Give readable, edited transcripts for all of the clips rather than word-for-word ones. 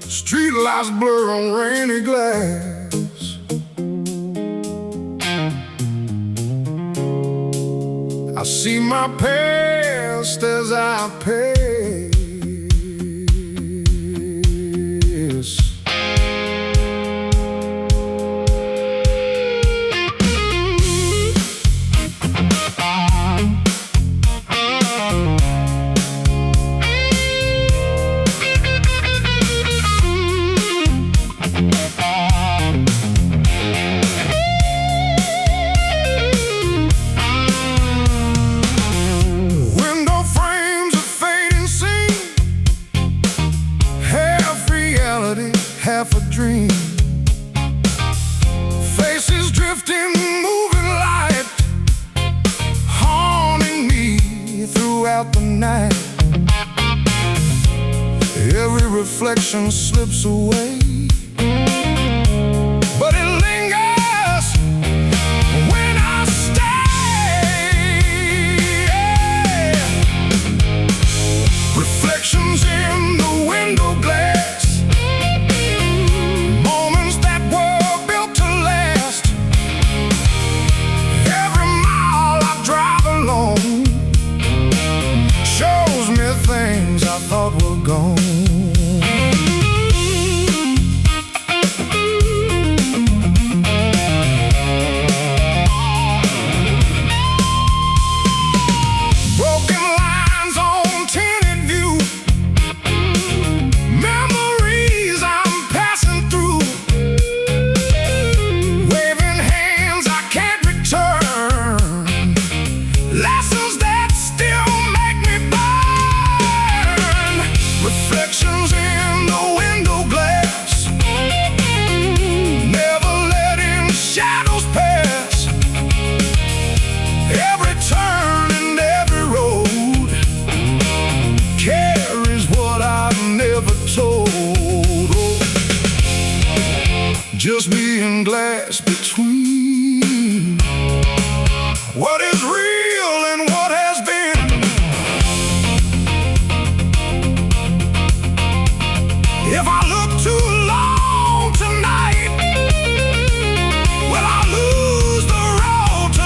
Street lights blur on rainy glass. I see my past as I pass. Half a dream, faces drifting, moving light, haunting me throughout the night. Every reflection slips away, but it lingers when I stay. Reflections in the window glass, things I thought were gone. Broken lines on tinted view, memories I'm passing through, waving hands I can't return, lessons that still make me burn. Reflections in the window glass, never letting shadows pass. Every turn and every road carries what I've never told. Oh, just me and glass between what is real and what has been. If I look too long tonight, will I lose the road to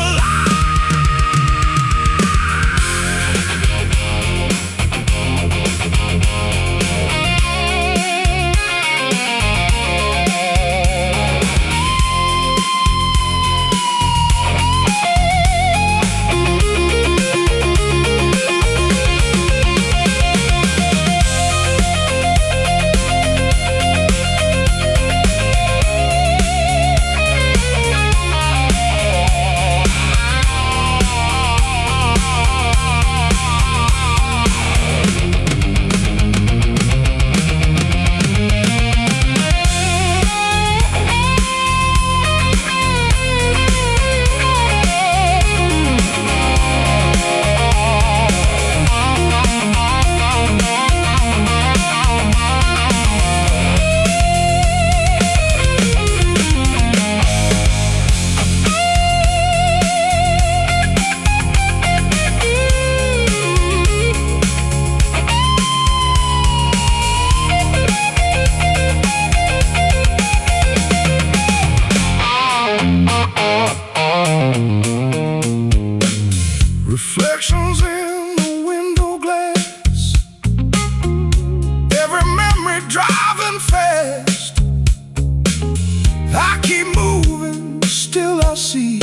reflections in the window glass, every memory driving fast. I keep moving, still I see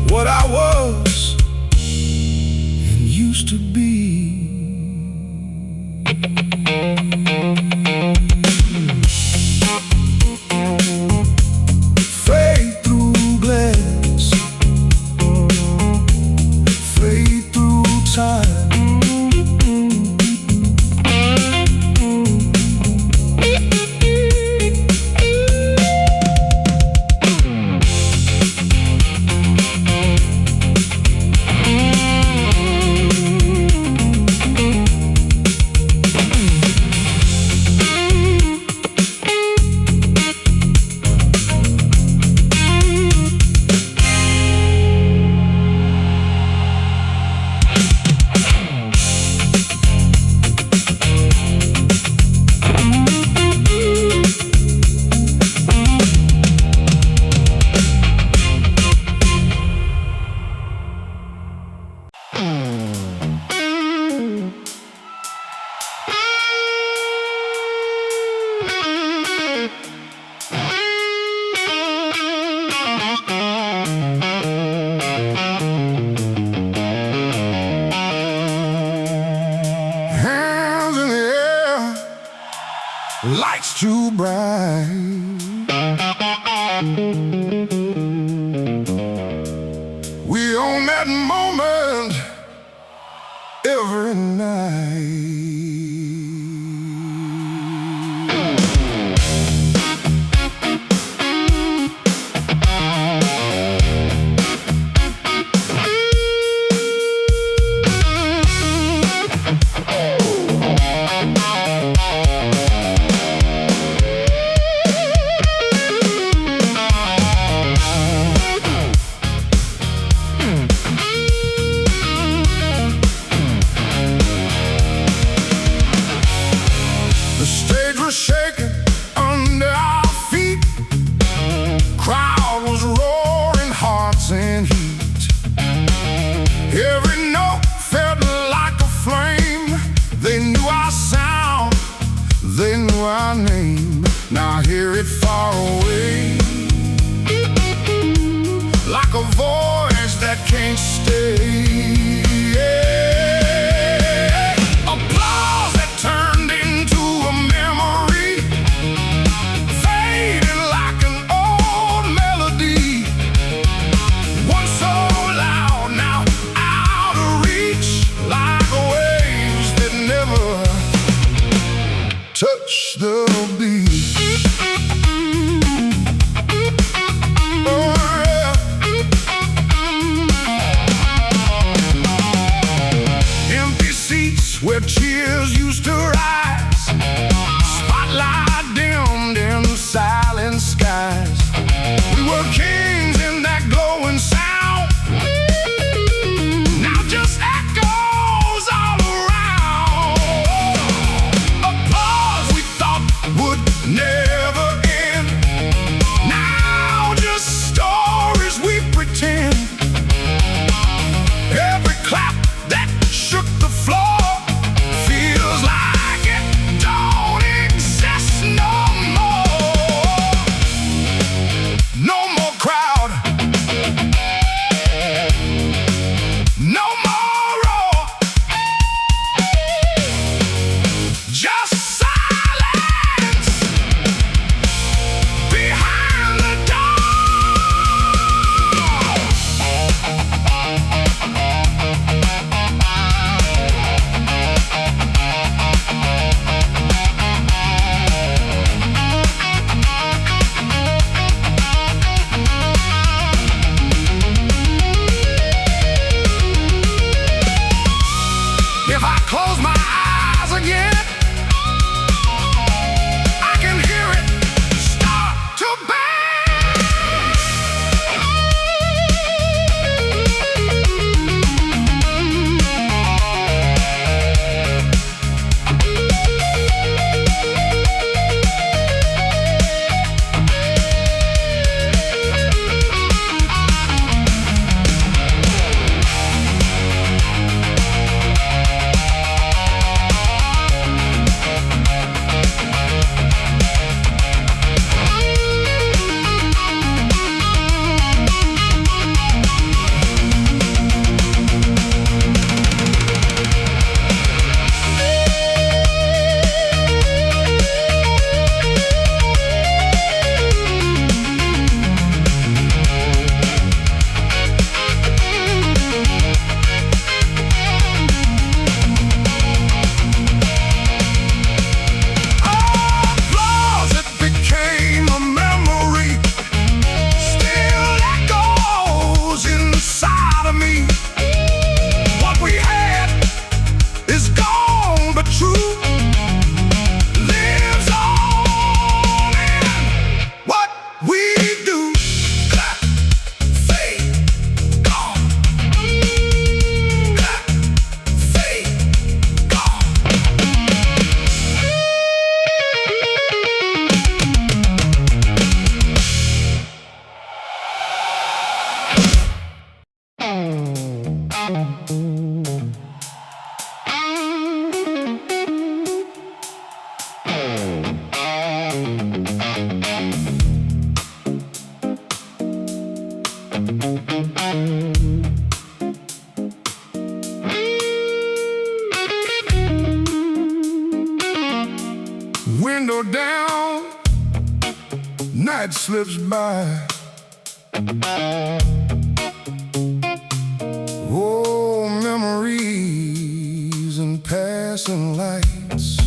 what I was and used to be. Fade through glass, fade through time. too bright. We own that moment every night. The stage was shaking under our feet. Crowd was roaring, hearts in heat. Every note felt like a flame. They knew our sound, they knew our name. Now I hear it far away, like a voice that can't stay. Touch the beat. Oh, yeah. Empty seats where cheers used to rise. Spotlight dimmed in silent skies. We were kings in that glowing sound. Now just echoes all around. Would never end. Now just stories we pretend. Every clap that shook the floor feels like it don't exist no more. No more crowd, no more roar. Just if I close my eyes again, I can hear it start to Window down, night slips by. Oh, memories and passing lights.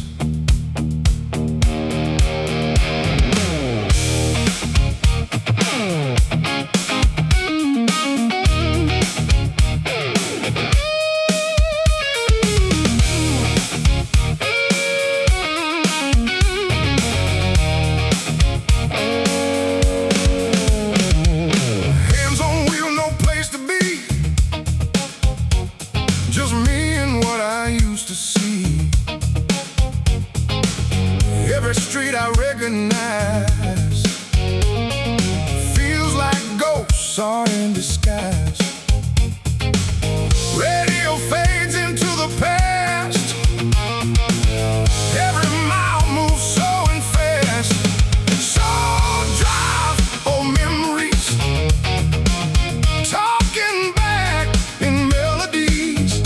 Every street I recognize feels like ghosts are in disguise. Radio fades into the past. Every mile moves slow and fast. So drive, oh memories, talking back in melodies.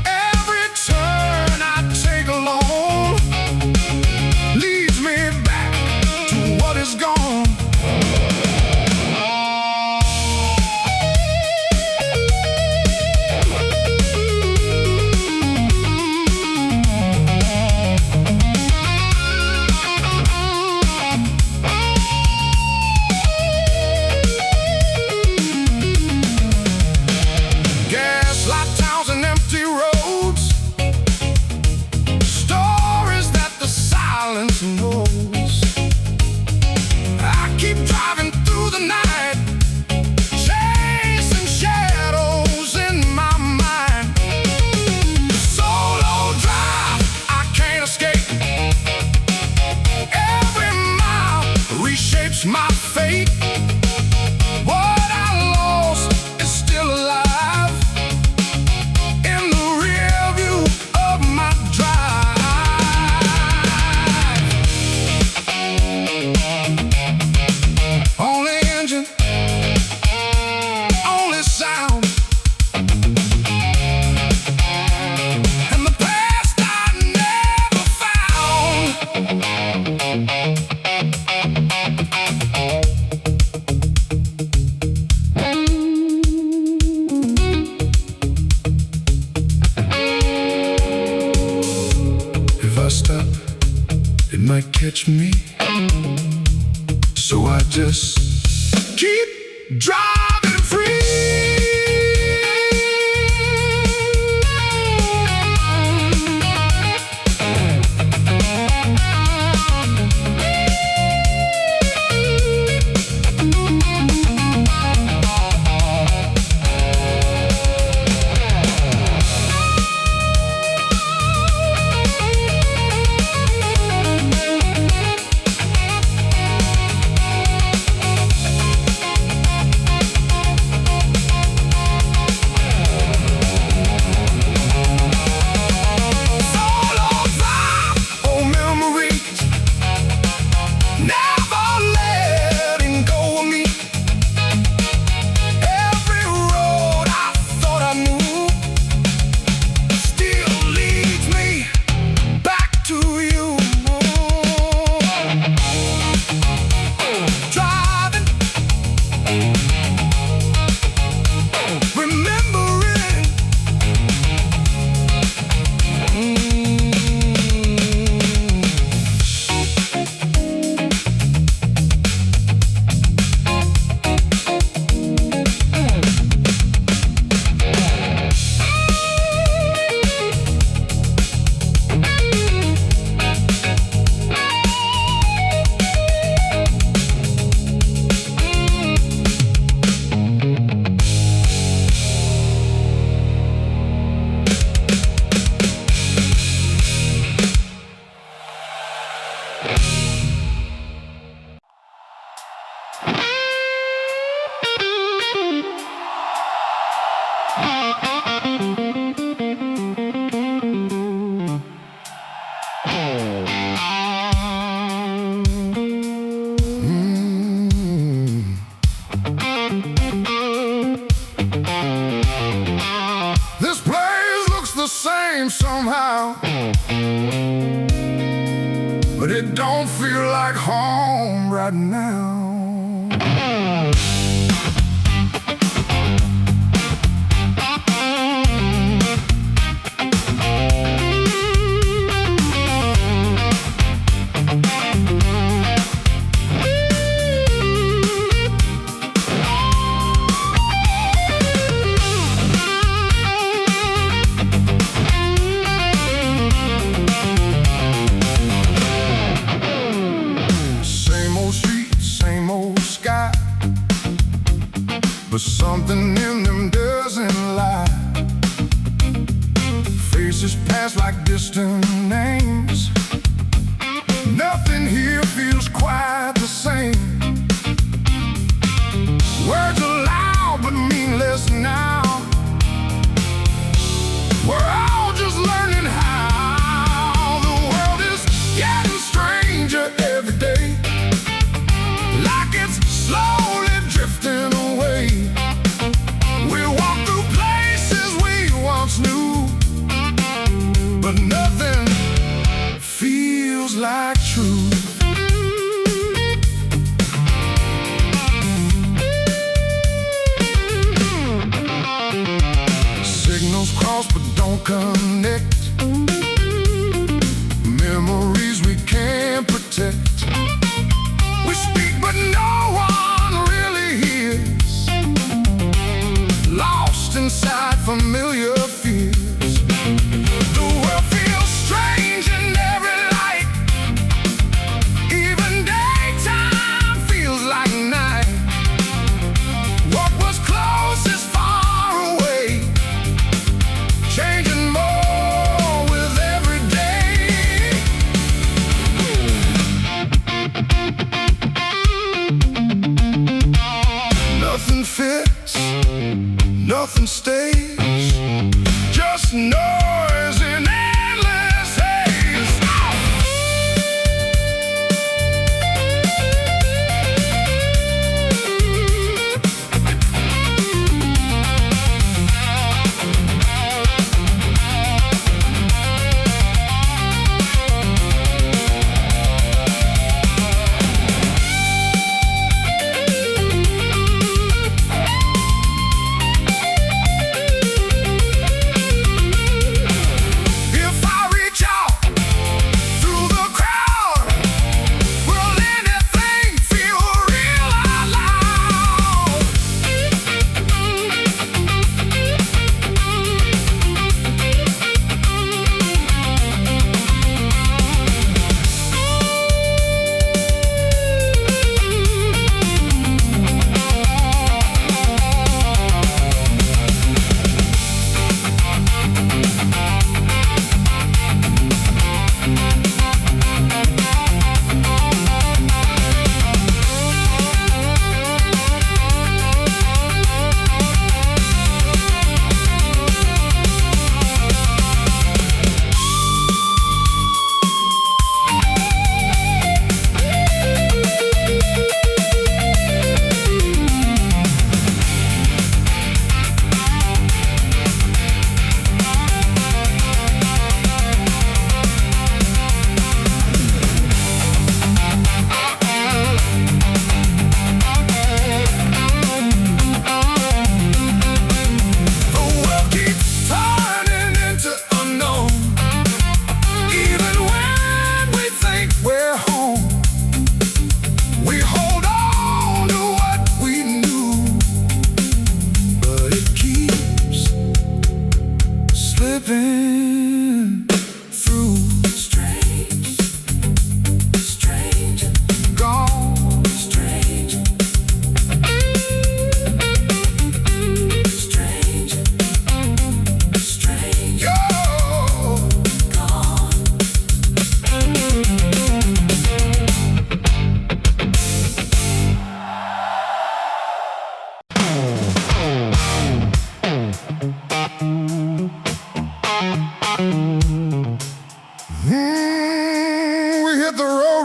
Every turn I take along leads me back to what is gone. Gaslight towns and empty roads, stories that the silence knows. I keep driving through the night, chasing shadows in my mind. Solo drive, I can't escape. Every mile reshapes my fate. What I lost is still alive in the rear view of my drive. Only engine, only sound, and the past I never found. If I stop, it might catch me. So I just keep driving free. It don't feel like home right now. But something in them doesn't lie. Faces pass like distant names. Nothing here feels quite the same. Words are loud but mean less now. We're all just learning how. The world is getting stranger every day, like it's slowly drifting away. But nothing feels like truth. Signals cross but don't connect. Memories we can't protect. We speak but no one really hears. Lost inside familiar fears. Nothing stays, just noise in endless haze.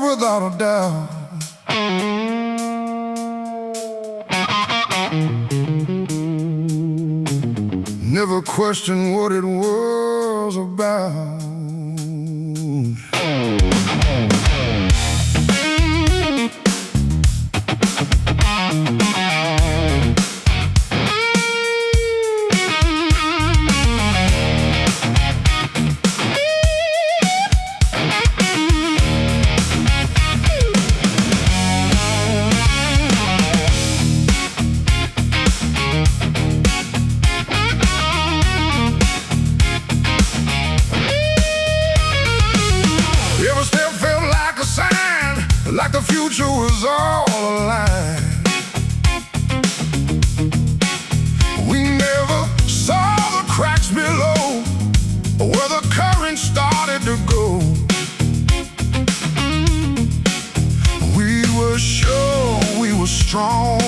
without a doubt. Never questioned what it was about. future was all aligned. We never saw the cracks below where the current started to go. We were sure we were strong,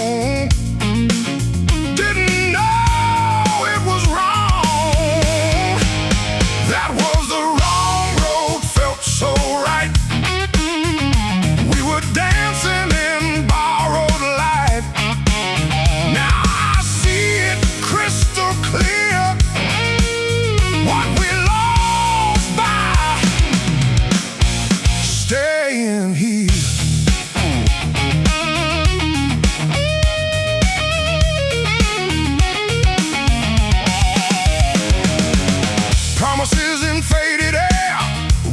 didn't know it was wrong. That was the wrong road, felt so right. We were dancing in borrowed light. Now I see it crystal clear, what we lost by staying here. Promises in faded air,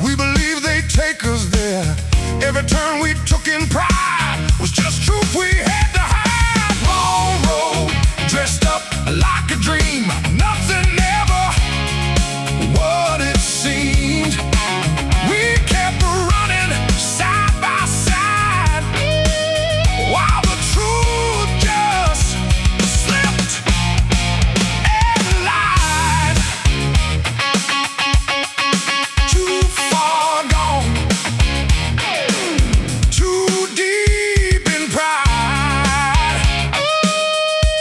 we believe they'd take us there. Every turn we took in pride was just truth we had to hide. Long road, dressed up like a dream, nothing ever what it seemed. We kept running side by side while the truth just slipped and lied. Too far gone, too deep in pride,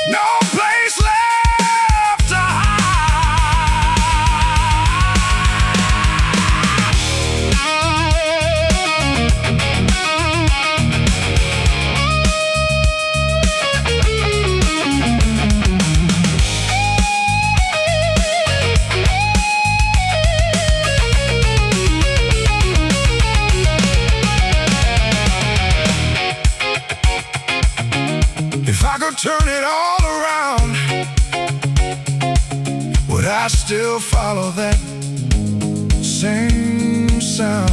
no place left to If I could turn it all around, would I still follow that same sound?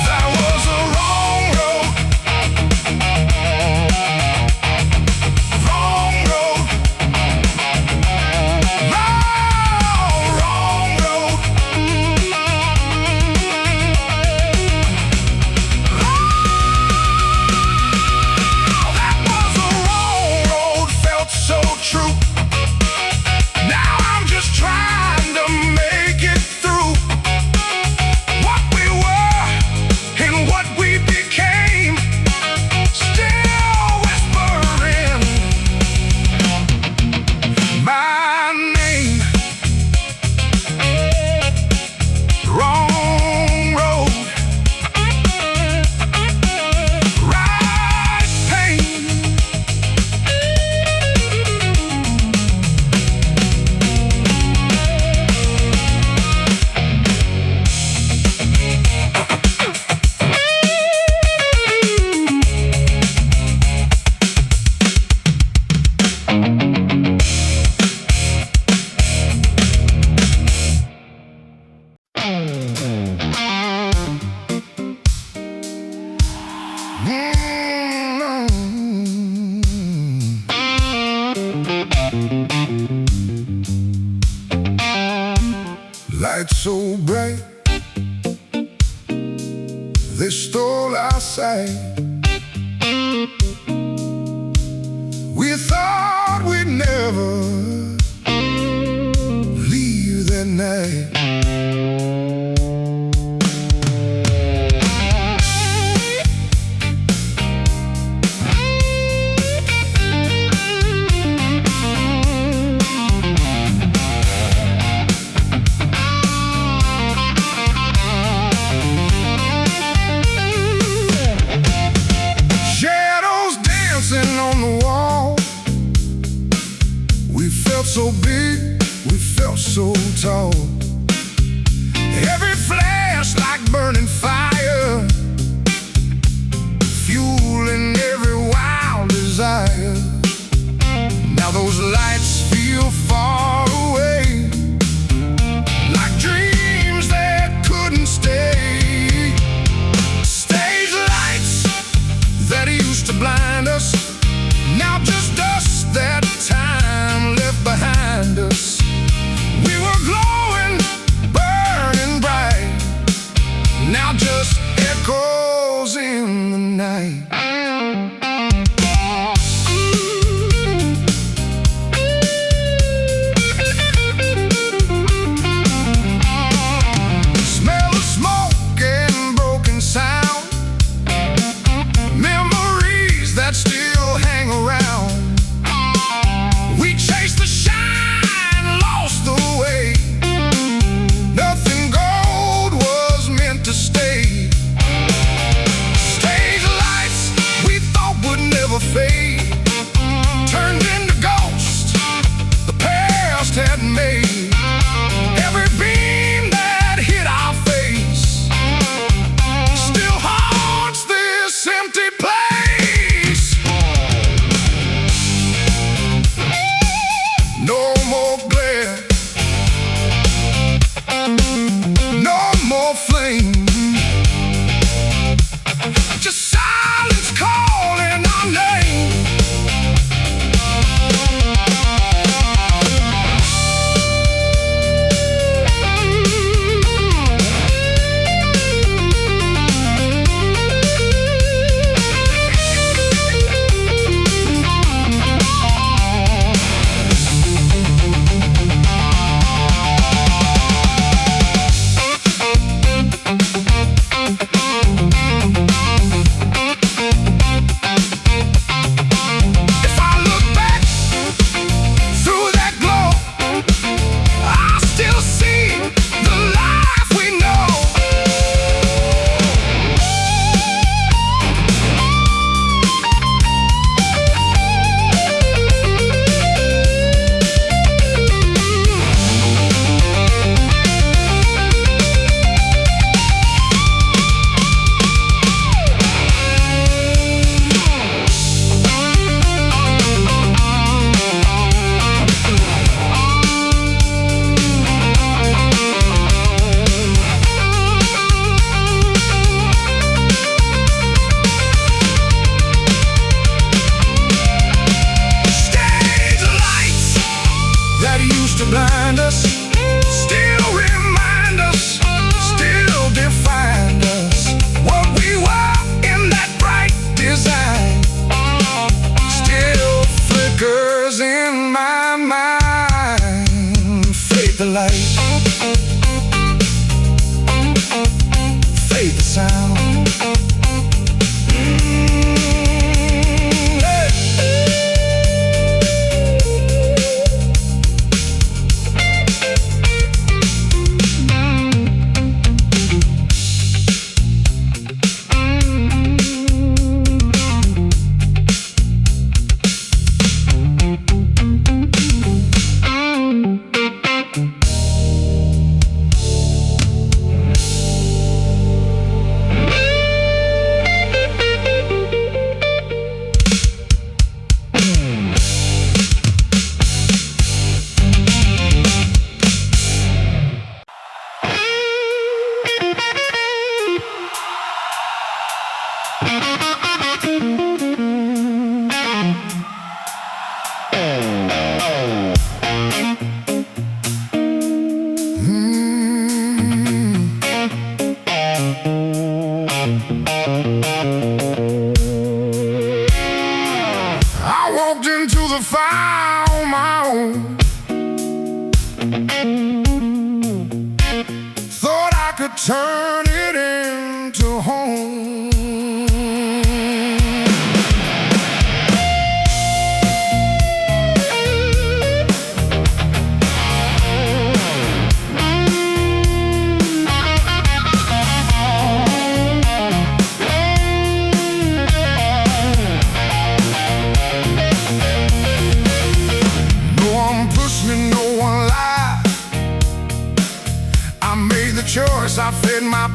That was a wrong road, wrong road, wrong road. That was a wrong road, felt so true. Now I'm just trying to make it through. What we were and what we became, still whispering my name. Wrong road, right pain. Lights so bright, they stole our sight. We thought we'd never leave that night. used to blind us, now just dust that time left behind us. We were glowing, burning bright, now just echoes in the night. Smell of smoke and broken sound, memories that still hang around. We chased the shine, lost the way. Nothing gold was meant to stay. Stage lights we thought would never fade turned into ghosts the past had made. Every beam that hit our face still haunts this empty place. No more glare, no more flame, just silence calling our name. If I look back through that glow, I still see the life we know. Stage lights that used to blind us still remind us, still define us. What we were in that bright design still flickers in my mind. Fade the light, fade the sound. I walked into the fire on my own. Thought I could turn it into home. No one pushed me, no one lied. I made the choice, I fed my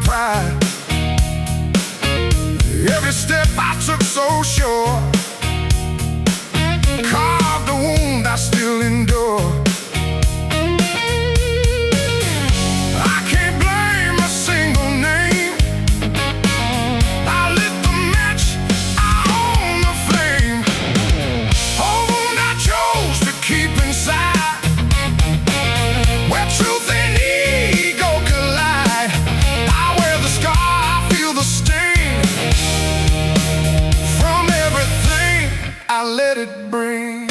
I let it bring.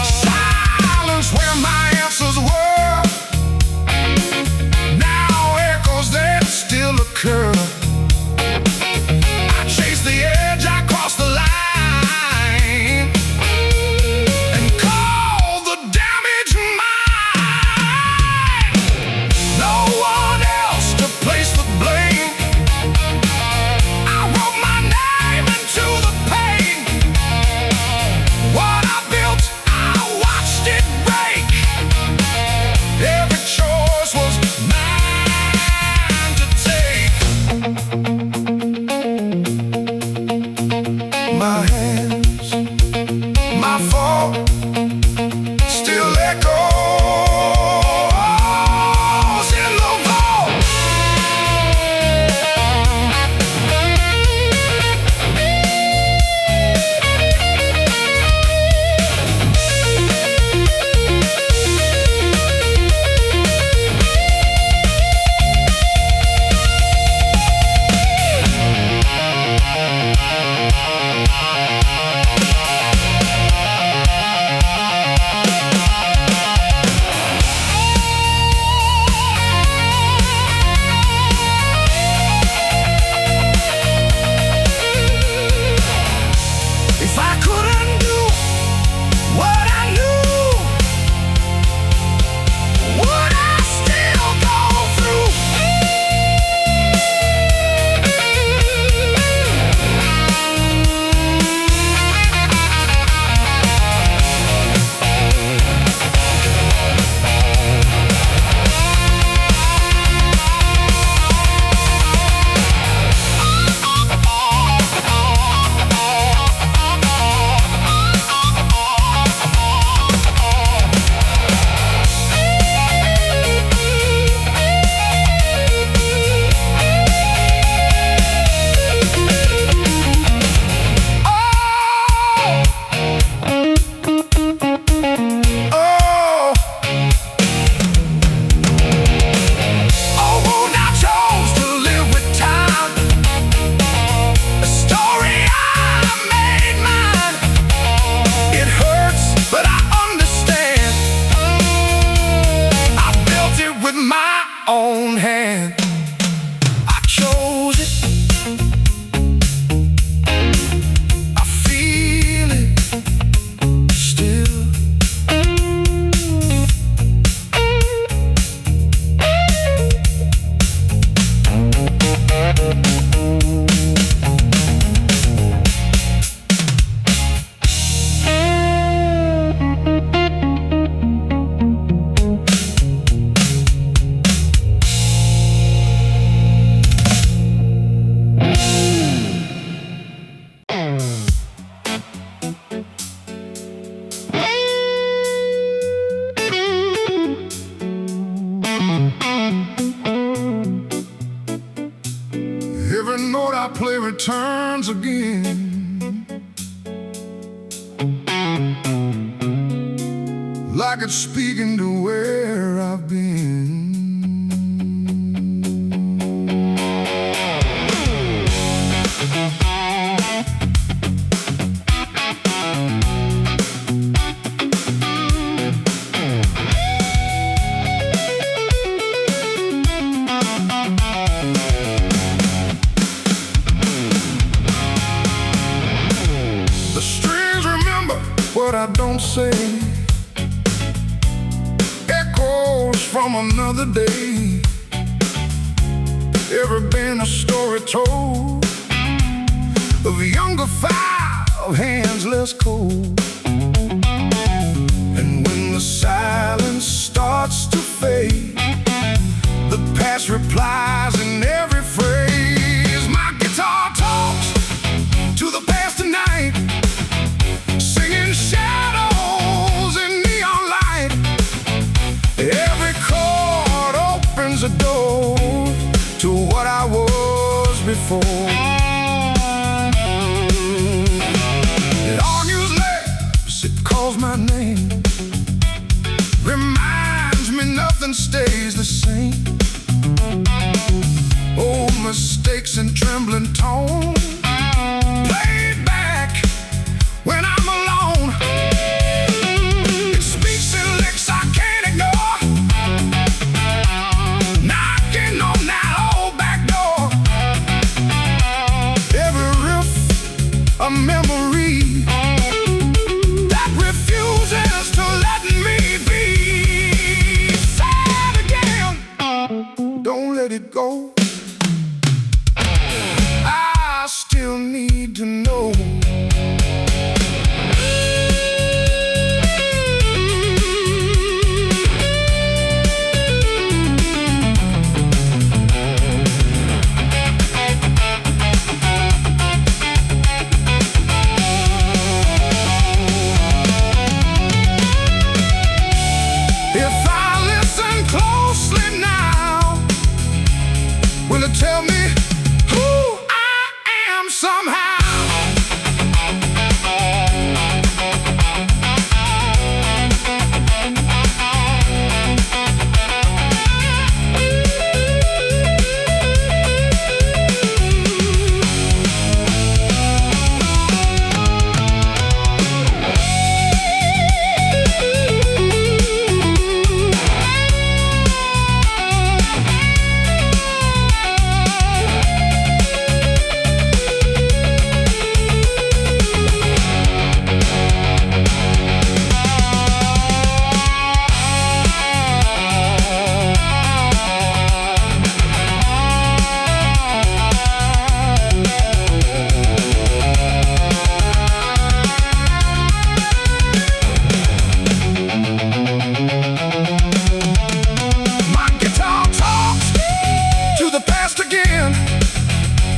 Silence where my answers were now echoes that still occur. I chase the edge, I cross the line, and call the damage mine. No one else to place the blame. I wrote my name into the pain. What I built, I watched it break. Every choice was mine to take. My hands, my fault, still echoes in the vault. If I couldn't do what I knew, would I still go through? Own hand, I chose it. I feel it still. Every note I play returns again, like it's speaking to where I've been. What I don't say echoes from another day. Ever been a story told of a younger 5 hands less cold? And when the silence starts to fade, the past replies in every phrase. My guitar talks to the past tonight, singing shadows in neon light. Every chord opens a door to what I was before. It argues lips, it calls my name, reminds me nothing nothing stays the same. Old mistakes and trembling tone, played back when I'm alone. It speaks in licks I can't ignore, knocking on that old back door. Every riff a memory that refuses to let me be. Sad again, don't let it go. I still need to know. If I listen closely now, will it tell me who I am somehow?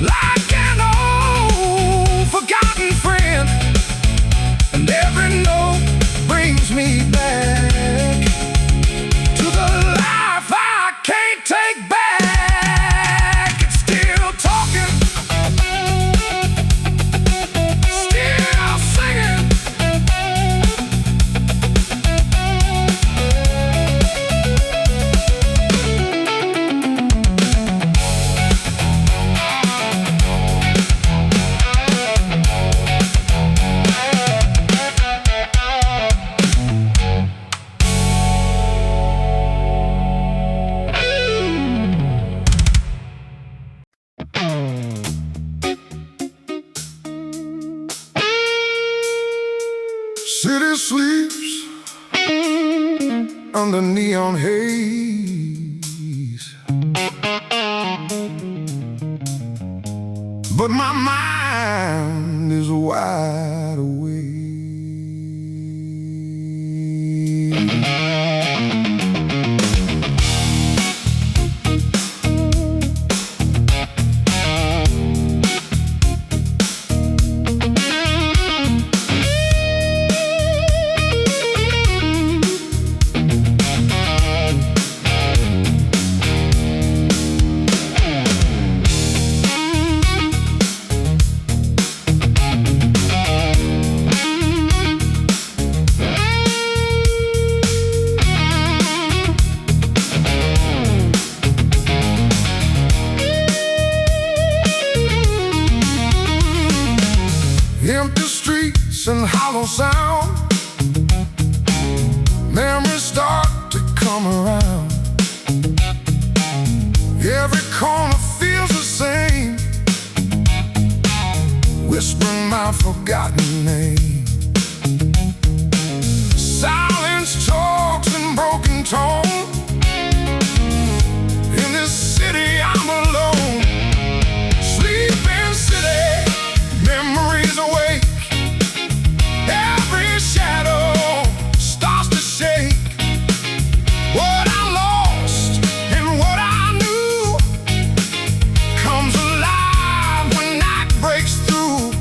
Like an old forgotten friend, and every note brings me back to the life I can't take back. It's still talking, still singing. City sleeps under neon haze, but my mind is wide awake. Empty streets and hollow sound, memories start to come around. Every corner feels the same, whispering my forgotten name. Silence talks in broken tone. In this city I'm alone. Sleeping city, memories awake. Every shadow starts to shake. What I lost and what I knew comes alive when night breaks through.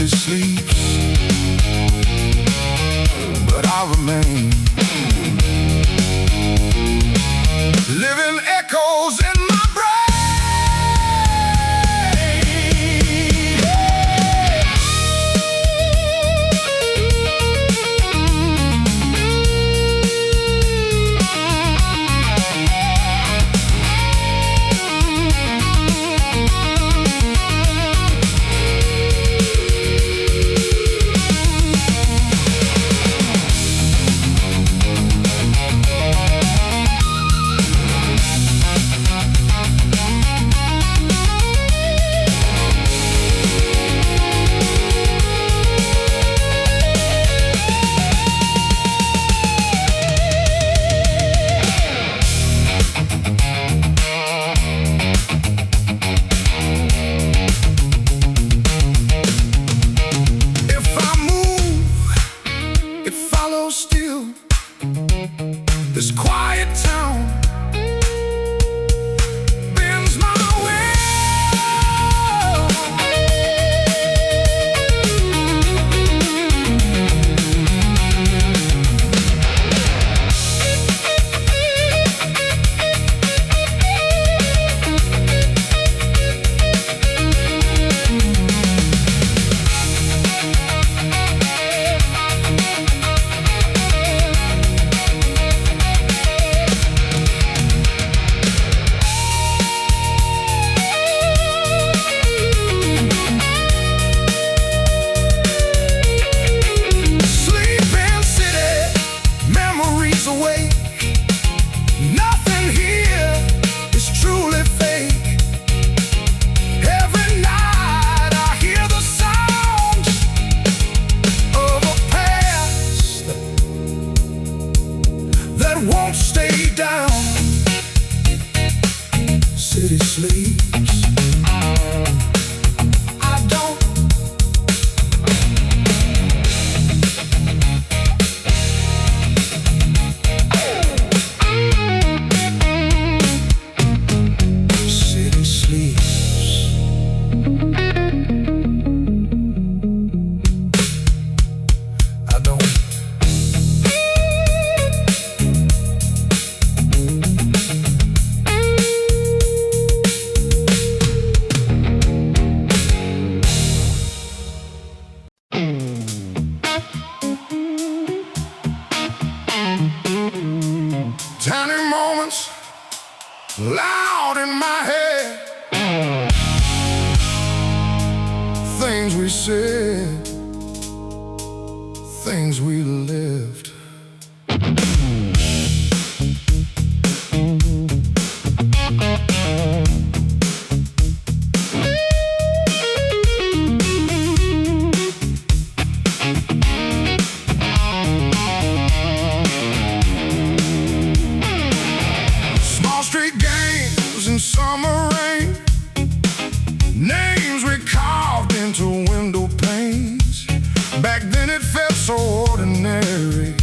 city sleeps, but I remain. Living echoes in my brain. Still, this quiet town bends my will. Won't stay down. City sleeps. I don't. City sleeps. I don't. Tiny moments loud in my head, things we said, things we lived. Street games in summer rain, names we carved into window panes. Back then it felt so ordinary.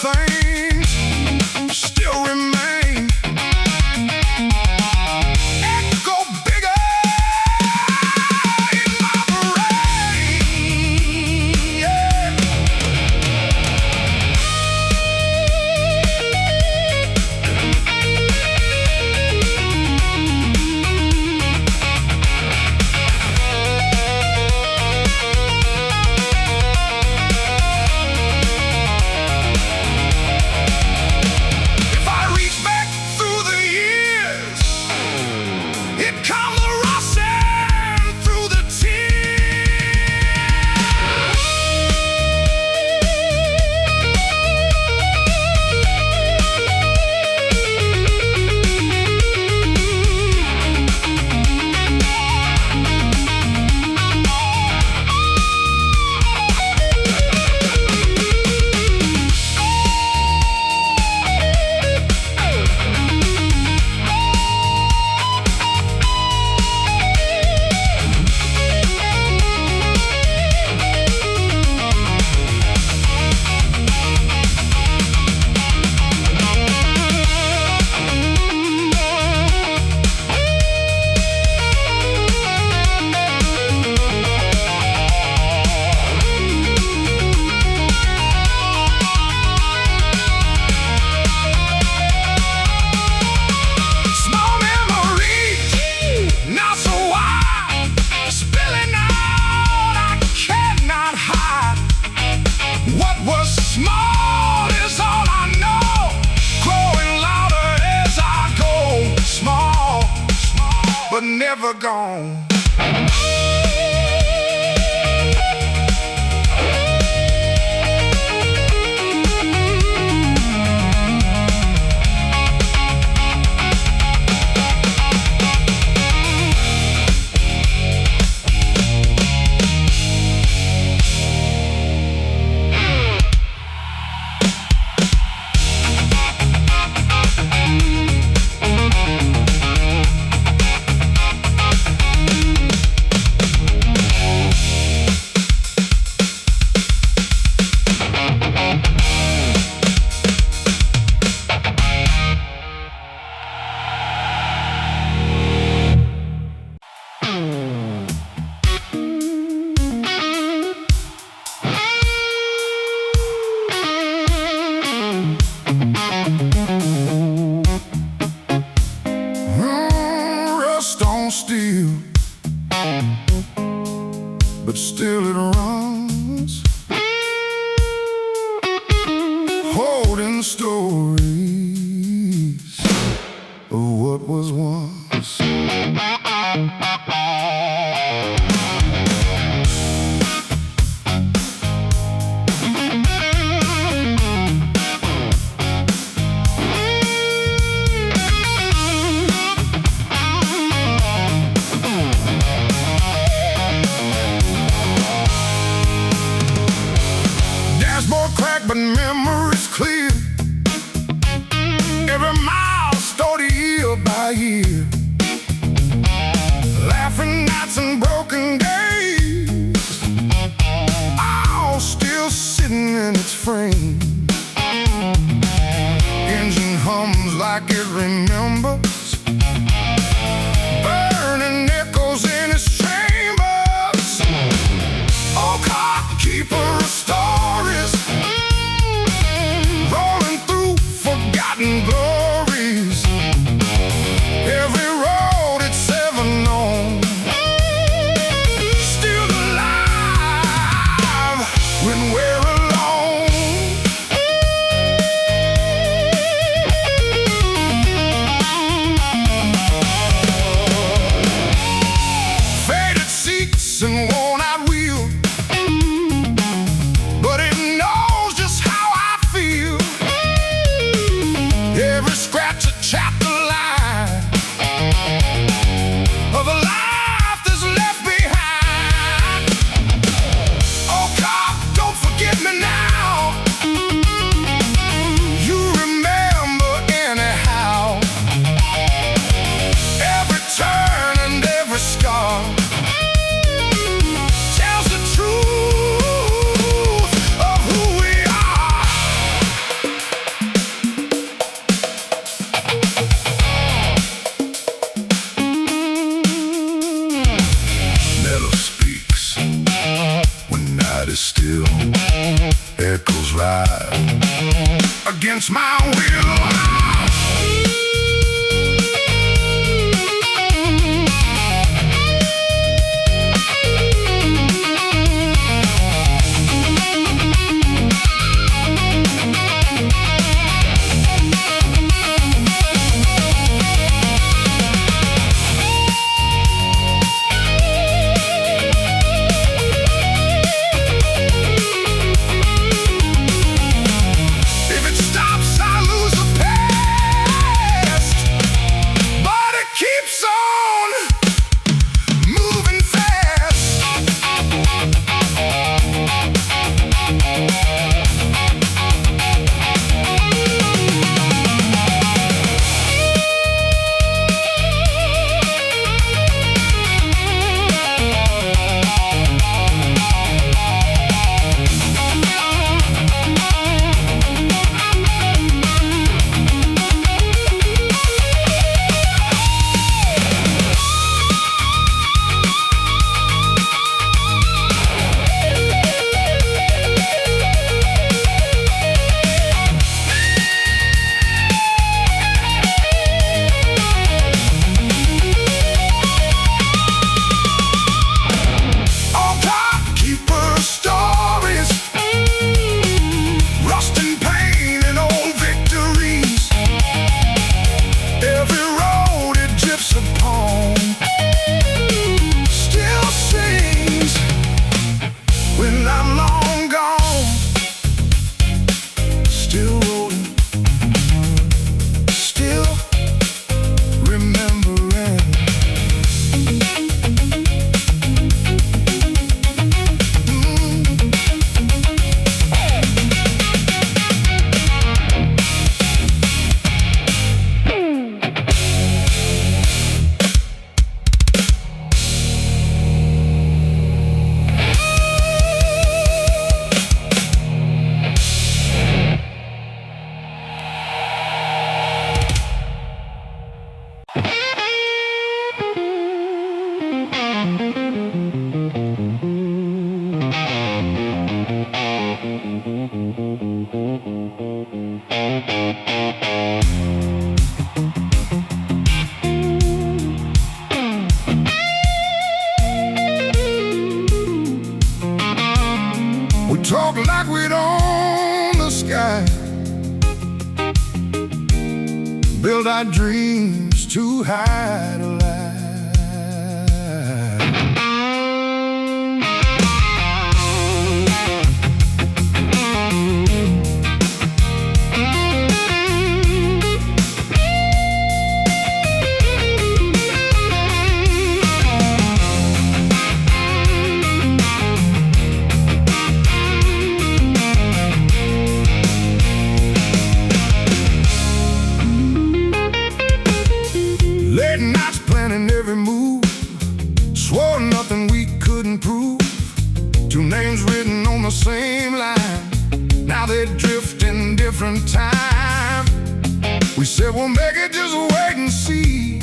things still remain. Echo bigger in my brain, yeah. But never gone. Steel, but still it runs, holding stories of what was once. But memories clear. Every milestone year by year. Laughing nights and broken days, all still sitting in its frame. Engine hums like it remembers, burning echoes in its chambers. Oh, car keeper of stories, glories. Every road it's ever known, still alive when we're alone. Faded seats and worn out wheels, but it knows just how I feel. Every scratch a chapter line of a life that's left behind. Oh, God, don't forget me now. You remember anyhow. Every turn and every scar, alive against my will. We talk like we'd own the sky, build our dreams too high to lie. Late nights planning every move, swore nothing we couldn't prove. Two names written on the same line, now they drift in different time. We said we'll make it, just wait and see.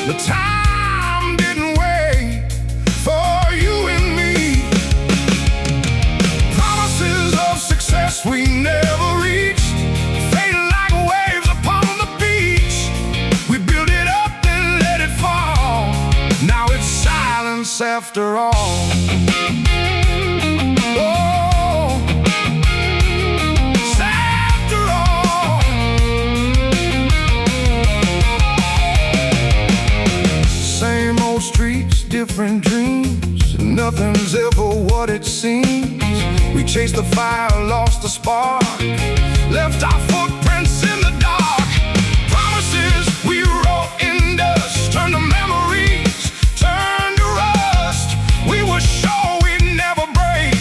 The time didn't wait for you and me. Promises of success we never reached, fading like waves upon the beach. We built it up and let it fall, now it's silence after all. Oh, it's after all. Same old streets, different dreams, nothing's ever what it seems. We chased the fire, lost the spark, left our footprints in the dark. Promises we wrote in dust, turned to memories, turned to rust. We were sure we'd never break,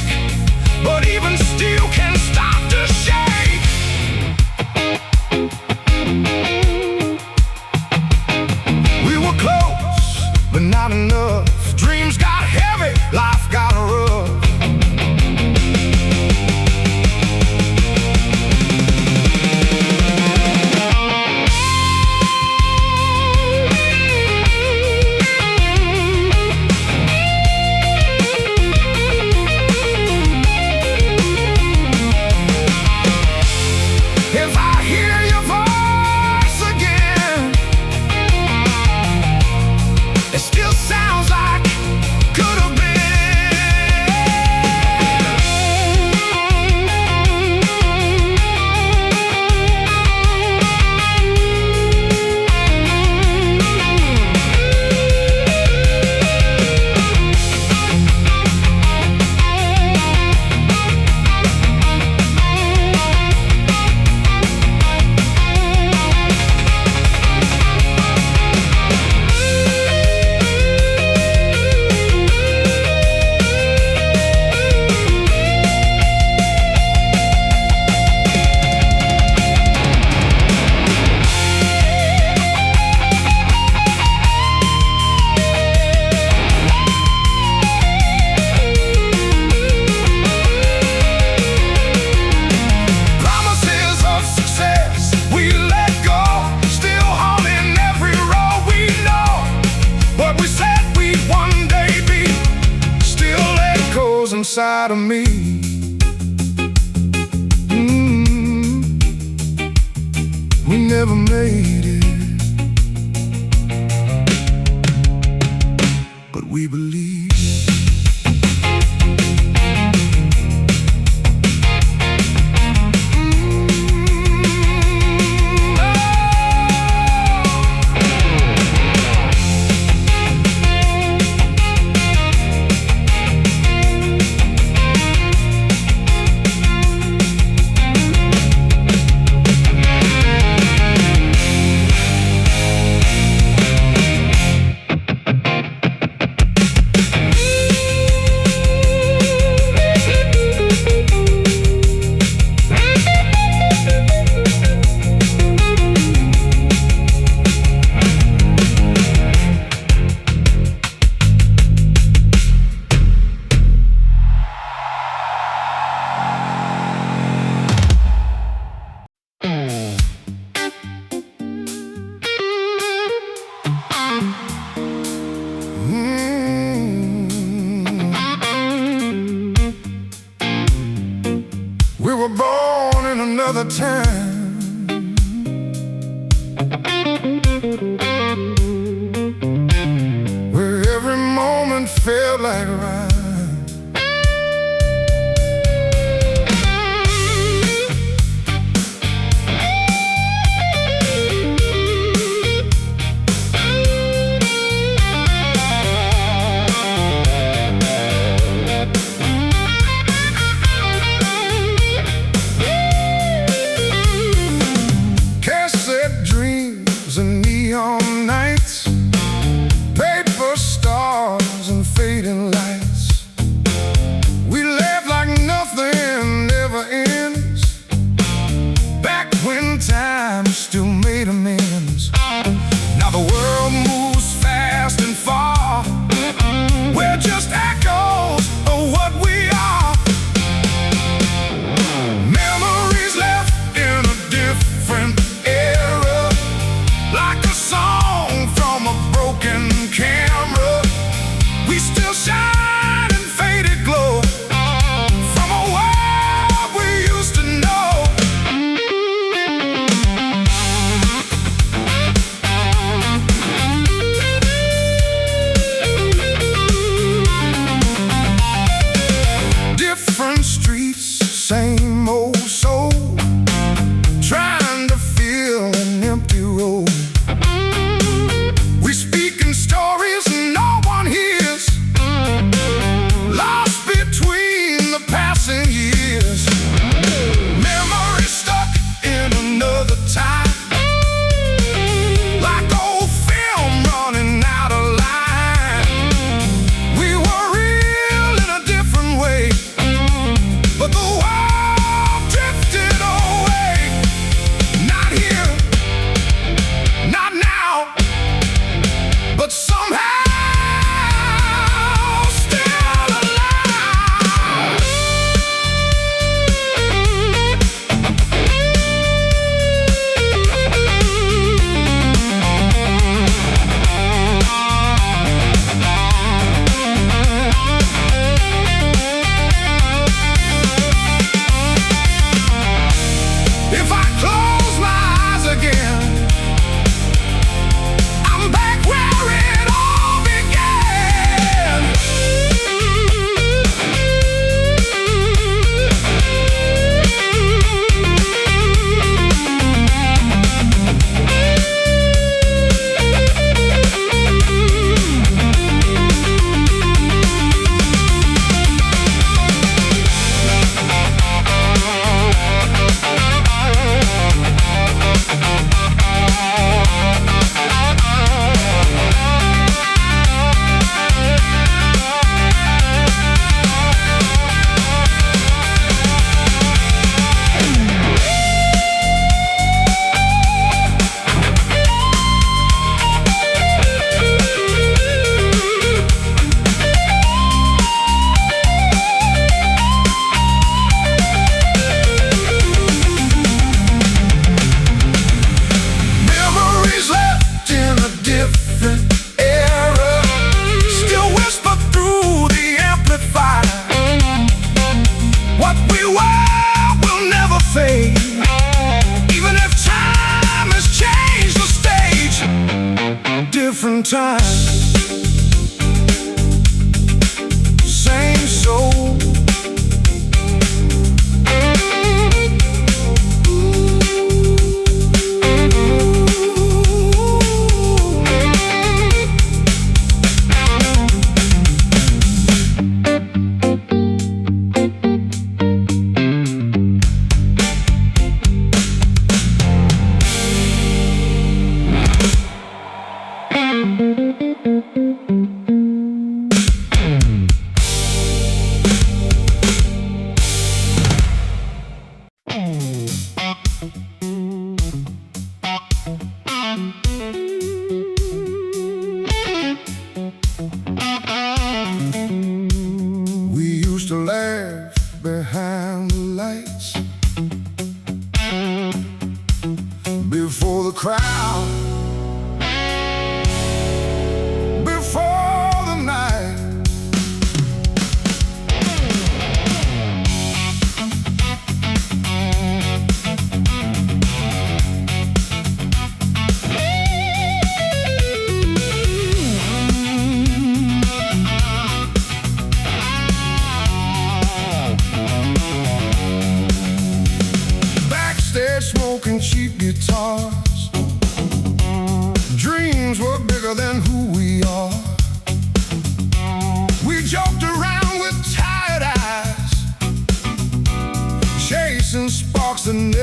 but even steel can start to shake. We were close, but not enough. Dreams got heavy, life got rough. inside of me. We never made it, but we believe. We were born in another time, where every moment felt like a ride. And neon nights, paper stars and fading lights.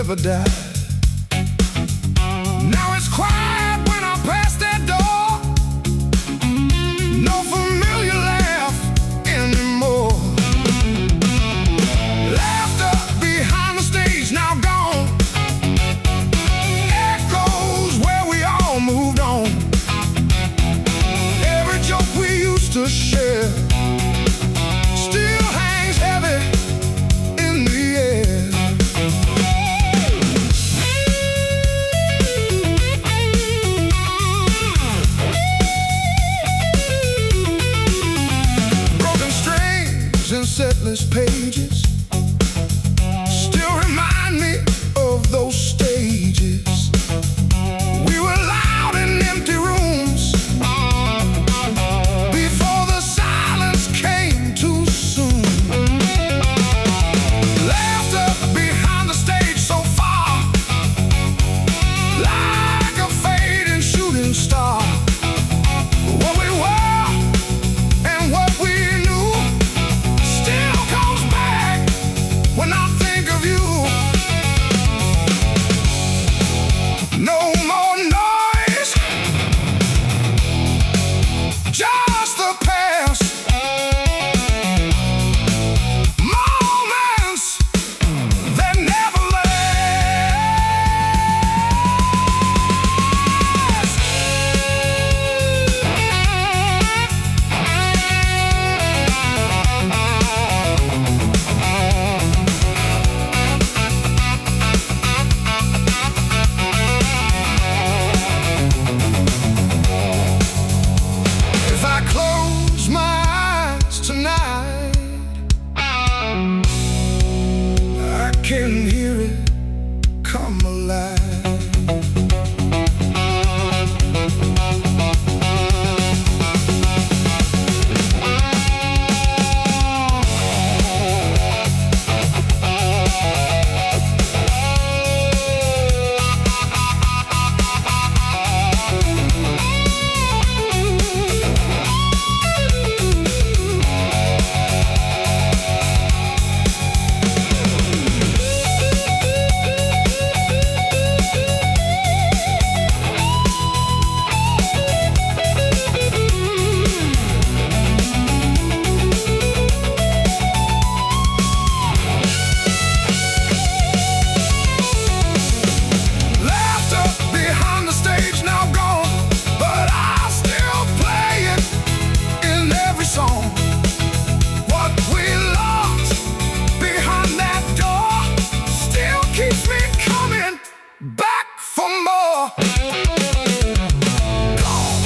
never died. Now it's quiet when I pass that door. No familiar laugh anymore. Laughter behind the stage now gone. Echoes where we all moved on. Every joke we used to share still hangs heavy in the air. Broken strings and setless pages still remind me of those stages. We were loud in empty rooms before the silence came too soon. Laughter behind the stage so far, like a fading shooting star. What we were and what we knew still comes back when I think of you. No more noise, just the past. Moments that never If I close my eyes tonight, I can hear it come alive. Laughter behind the stage now gone, but I still play it in every song. What we lost behind that door still keeps me coming back for more. Gone,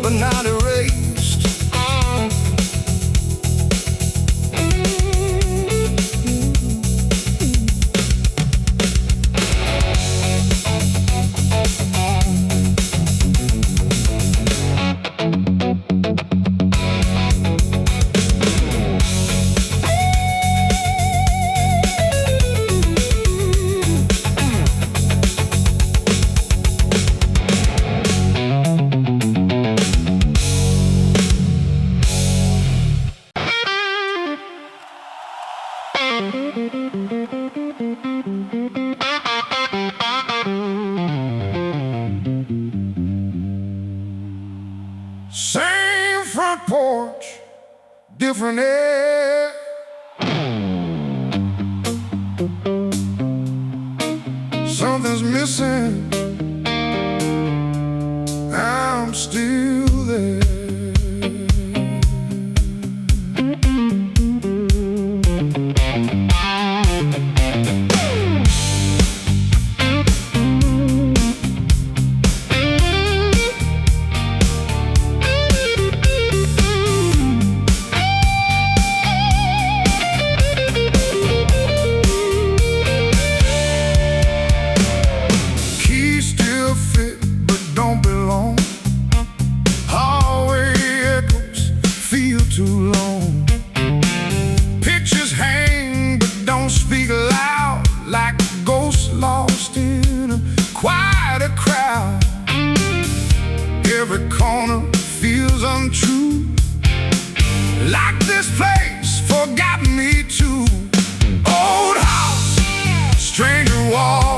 but not erased. Same front porch, different air. Something's missing, I'm still there. Keys still fit but don't belong. Hallway echoes feel too long. Pictures hang but don't speak loud, like ghosts lost in a quieter crowd. Every corner feels untrue, like this place forgot me too. Oh, old house, stranger wall.